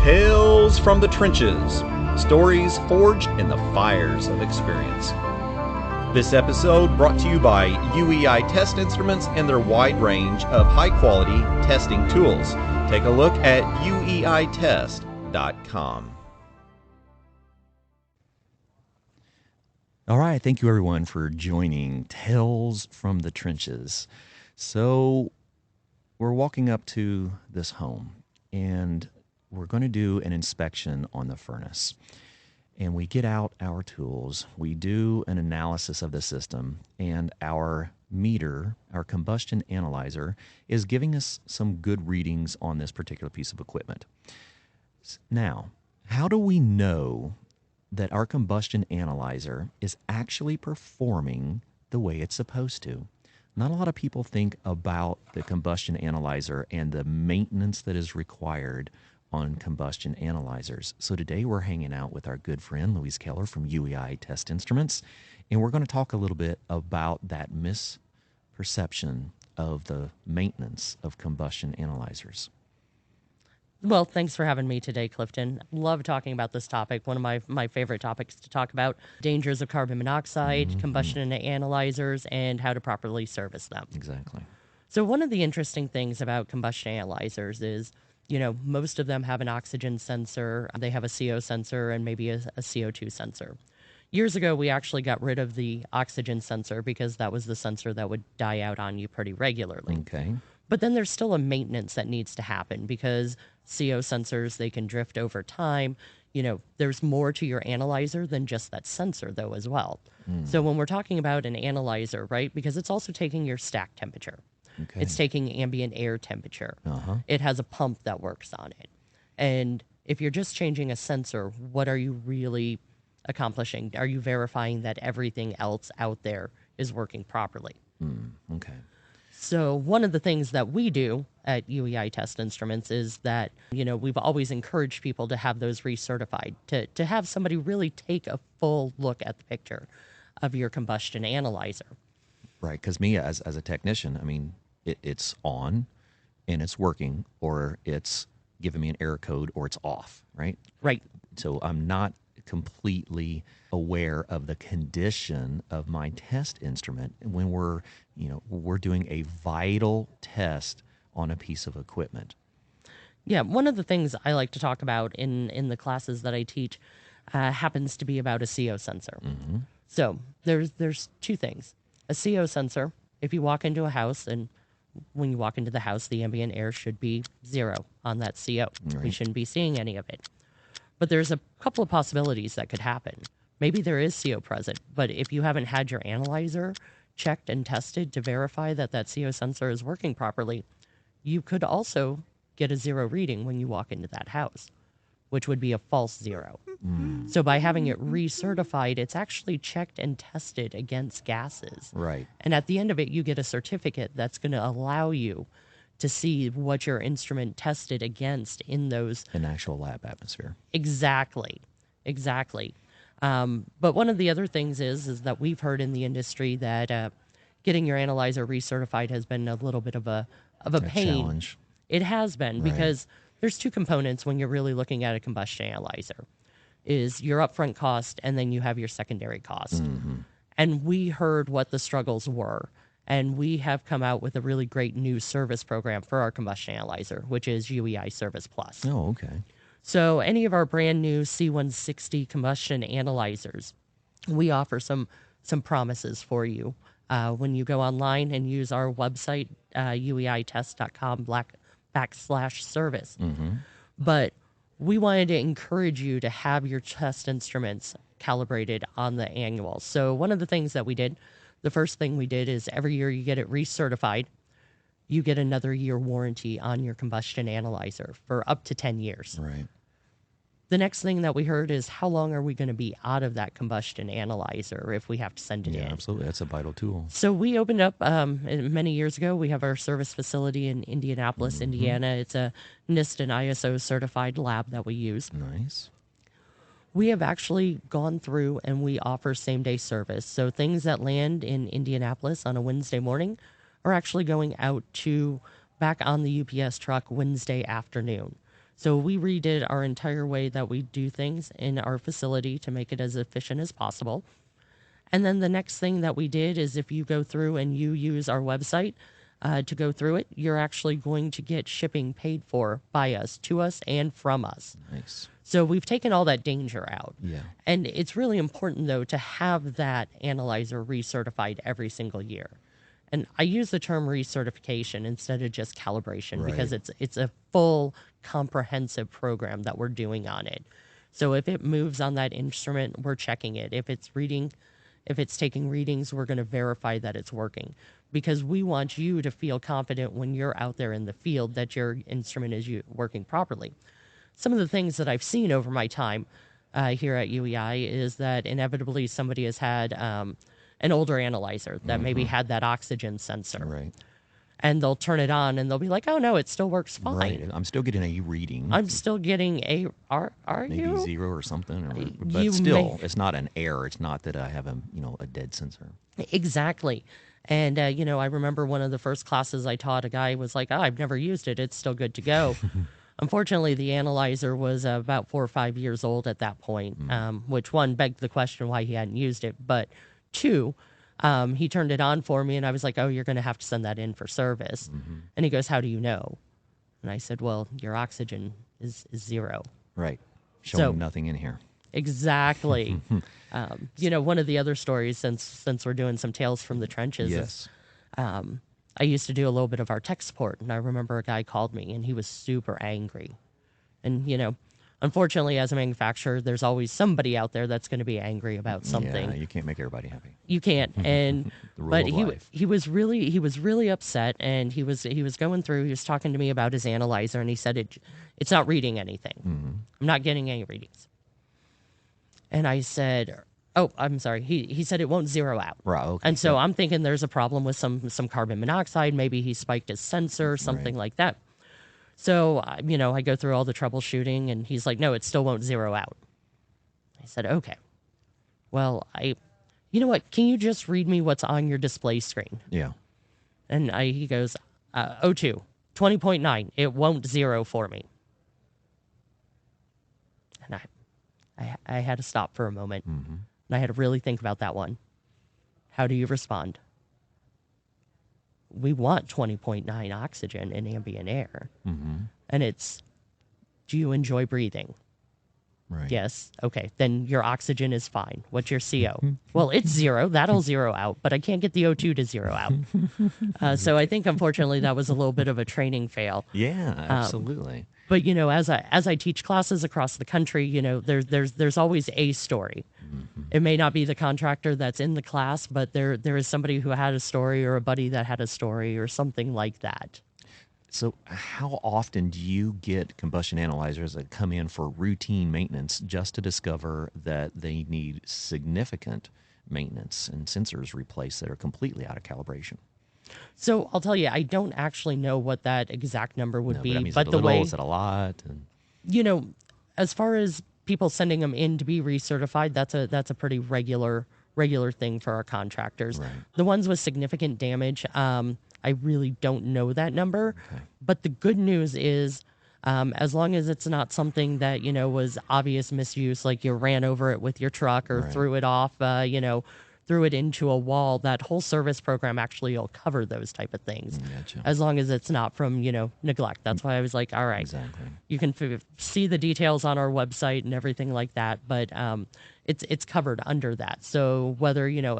Tales from the Trenches, stories forged in the fires of experience. This episode brought to you by UEI Test Instruments and their wide range of high-quality testing tools. Take a look at ueitest.com. All right, thank you everyone for joining Tales from the Trenches. So we're walking up to this home and we're going to do an inspection on the furnace. And we get out our tools, we do an analysis of the system, and our meter, our combustion analyzer, is giving us some good readings on this particular piece of equipment. Now, how do we know that our combustion analyzer is actually performing the way it's supposed to? Not a lot of people think about the combustion analyzer and the maintenance that is required on combustion analyzers. So today we're hanging out with our good friend Louise Kellar from UEI Test Instruments, and we're going to talk a little bit about that misperception of the maintenance of combustion analyzers. Well, thanks for having me today, Clifton. Love talking about this topic. One of my favorite topics to talk about: dangers of carbon monoxide, combustion analyzers, and how to properly service them. Exactly. So one of the interesting things about combustion analyzers is, most of them have an oxygen sensor, they have a CO sensor, and maybe a CO2 sensor. Years ago, we actually got rid of the oxygen sensor because that was the sensor that would die out on you pretty regularly. Okay. But then there's still a maintenance that needs to happen because CO sensors, they can drift over time. There's more to your analyzer than just that sensor, though, as well. So when we're talking about an analyzer, right, because it's also taking your stack temperature. Okay. It's taking ambient air temperature. Uh-huh. It has a pump that works on it. And if you're just changing a sensor, what are you really accomplishing? Are you verifying that everything else out there is working properly? Okay. So one of the things that we do at UEI Test Instruments is that, we've always encouraged people to have those recertified, to have somebody really take a full look at the picture of your combustion analyzer. Right, because me as a technician, I mean, it's on and it's working, or it's giving me an error code, or it's off, right? Right. So I'm not completely aware of the condition of my test instrument when we're doing a vital test on a piece of equipment. Yeah, one of the things I like to talk about in the classes that I teach happens to be about a CO sensor. Mm-hmm. So there's two things. A CO sensor, if you walk into a house, and when you walk into the house, the ambient air should be 0 on that CO. Right. We shouldn't be seeing any of it. But there's a couple of possibilities that could happen. Maybe there is CO present, but if you haven't had your analyzer checked and tested to verify that CO sensor is working properly, you could also get a 0 reading when you walk into that house, which would be a false 0. So by having it recertified, it's actually checked and tested against gases. Right. And at the end of it, you get a certificate that's going to allow you to see what your instrument tested against in those. An actual lab atmosphere. Exactly. But one of the other things is that we've heard in the industry that getting your analyzer recertified has been a little bit of a pain. Challenge. It has been, Right. because there's two components when you're really looking at a combustion analyzer: is your upfront cost, and then you have your secondary cost. And we heard what the struggles were, and we have come out with a really great new service program for our combustion analyzer, which is UEI Service Plus. Oh, okay. So any of our brand new C160 combustion analyzers, we offer some promises for you. When you go online and use our website, ueitest.com/service. But we wanted to encourage you to have your test instruments calibrated on the annual. So one of the things that we did, the first thing we did is every year you get it recertified, you get another year warranty on your combustion analyzer for up to 10 years. Right. The next thing that we heard is, how long are we going to be out of that combustion analyzer if we have to send it Yeah, in? absolutely. That's a vital tool. So we opened up many years ago. We have our service facility in Indianapolis, Indiana. It's a NIST and ISO certified lab that we use. Nice. We have actually gone through and we offer same-day service. So things that land in Indianapolis on a Wednesday morning are actually going out to back on the UPS truck Wednesday afternoon. So we redid our entire way that we do things in our facility to make it as efficient as possible. And then the next thing that we did is if you go through and you use our website to go through it, you're actually going to get shipping paid for by us, to us, and from us. Nice. So we've taken all that danger out. Yeah. And it's really important, though, to have that analyzer recertified every single year. And I use the term recertification instead of just calibration because it's a full comprehensive program that we're doing on it. So if it moves on that instrument, we're checking it. If it's taking readings, we're going to verify that it's working, because we want you to feel confident when you're out there in the field that your instrument is working properly. Some of the things that I've seen over my time here at UEI is that inevitably somebody has had an older analyzer that maybe had that oxygen sensor. Right. And they'll turn it on and they'll be like, oh, no, it still works fine. Right. I'm still getting a reading. I'm still getting a, are maybe you? 0 or something. But still, it's not an error. It's not that I have a dead sensor. Exactly. And, I remember one of the first classes I taught, a guy was like, oh, I've never used it. It's still good to go. Unfortunately, the analyzer was about 4 or 5 years old at that point, which one begged the question why he hadn't used it. But two, he turned it on for me and I was like, oh, you're going to have to send that in for service. And he goes, how do you know? And I said, well, your oxygen is 0. Right. Showing nothing in here. Exactly. One of the other stories, since we're doing some tales from the trenches, Yes. is, I used to do a little bit of our tech support, and I remember a guy called me, and he was super angry. And, unfortunately, as a manufacturer, there's always somebody out there that's going to be angry about something. Yeah, you can't make everybody happy. You can't. And The rule but of life. he was really upset, and he was going through. He was talking to me about his analyzer, and he said it's not reading anything. I'm not getting any readings. And I said, oh, I'm sorry. He said it won't zero out. Right. Okay. And so I'm thinking there's a problem with some carbon monoxide. Maybe he spiked his sensor, something like that. So, I go through all the troubleshooting, and he's like, no, it still won't zero out. I said, okay. Well, you know what? Can you just read me what's on your display screen? Yeah. And he goes, O2, 20.9. It won't zero for me. And I had to stop for a moment. And I had to really think about that one. How do you respond? We want 20.9 oxygen in ambient air. And it's, do you enjoy breathing? Right. Yes. Okay. Then your oxygen is fine. What's your CO? Well, it's 0. That'll zero out, but I can't get the O2 to zero out. So I think, unfortunately, that was a little bit of a training fail. Yeah, absolutely. But as I teach classes across the country, there's always a story. It may not be the contractor that's in the class, but there is somebody who had a story, or a buddy that had a story, or something like that. So how often do you get combustion analyzers that come in for routine maintenance just to discover that they need significant maintenance and sensors replaced that are completely out of calibration? So I'll tell you, I don't actually know what that exact number would be, but the way, is it a lot? And as far as people sending them in to be recertified, that's a pretty regular thing for our contractors. Right. The ones with significant damage, I really don't know that number. Okay. But the good news is, as long as it's not something that, was obvious misuse, like you ran over it with your truck or threw it off, threw it into a wall, that whole service program actually will cover those type of things. Gotcha. As long as it's not from, neglect. That's why I was like, all right, Exactly. you can see the details on our website and everything like that, but it's covered under that. So whether, if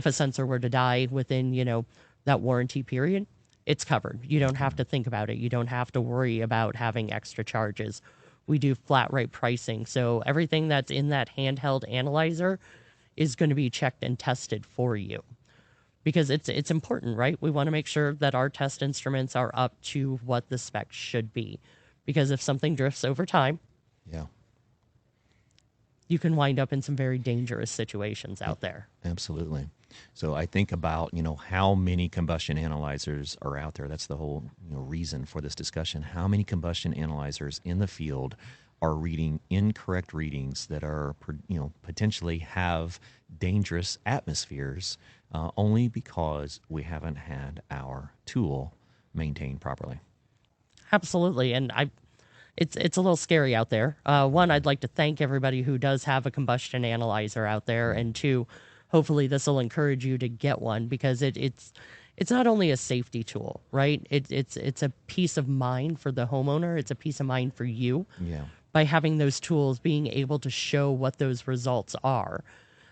a sensor were to die within, that warranty period, it's covered. You don't have to think about it. You don't have to worry about having extra charges. We do flat rate pricing. So everything that's in that handheld analyzer is going to be checked and tested for you, because it's important, right? We want to make sure that our test instruments are up to what the specs should be, because if something drifts over time, Yeah. you can wind up in some very dangerous situations out there. Absolutely. So I think about, how many combustion analyzers are out there. That's the whole reason for this discussion. How many combustion analyzers in the field are reading incorrect readings that are, potentially have dangerous atmospheres only because we haven't had our tool maintained properly? Absolutely. And it's a little scary out there. One, I'd like to thank everybody who does have a combustion analyzer out there, and two, hopefully this will encourage you to get one, because it's not only a safety tool, right? It's a peace of mind for the homeowner. It's a peace of mind for you. Yeah. By having those tools, being able to show what those results are.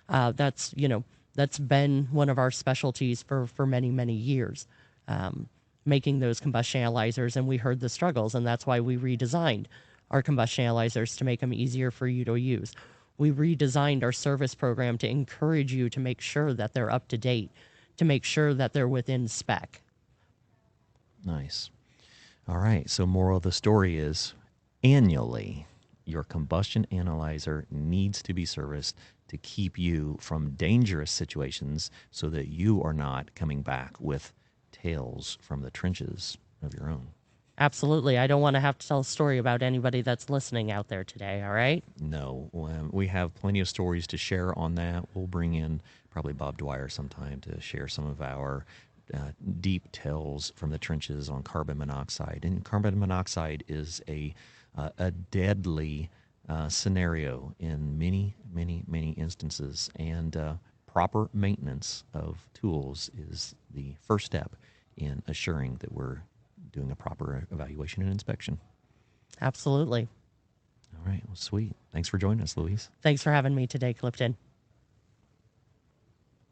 That's been one of our specialties for many, many years, making those combustion analyzers, and we heard the struggles, and that's why we redesigned our combustion analyzers to make them easier for you to use. We redesigned our service program to encourage you to make sure that they're up to date, to make sure that they're within spec. Nice. All right. So moral of the story is annually, your combustion analyzer needs to be serviced to keep you from dangerous situations so that you are not coming back with tales from the trenches of your own. Absolutely. I don't want to have to tell a story about anybody that's listening out there today, all right? No, we have plenty of stories to share on that. We'll bring in probably Bob Dwyer sometime to share some of our deep tales from the trenches on carbon monoxide. And carbon monoxide is a deadly scenario in many, many, many instances. And proper maintenance of tools is the first step in assuring that we're doing a proper evaluation and inspection. Absolutely. All right. Well, sweet. Thanks for joining us, Louise. Thanks for having me today, Clifton.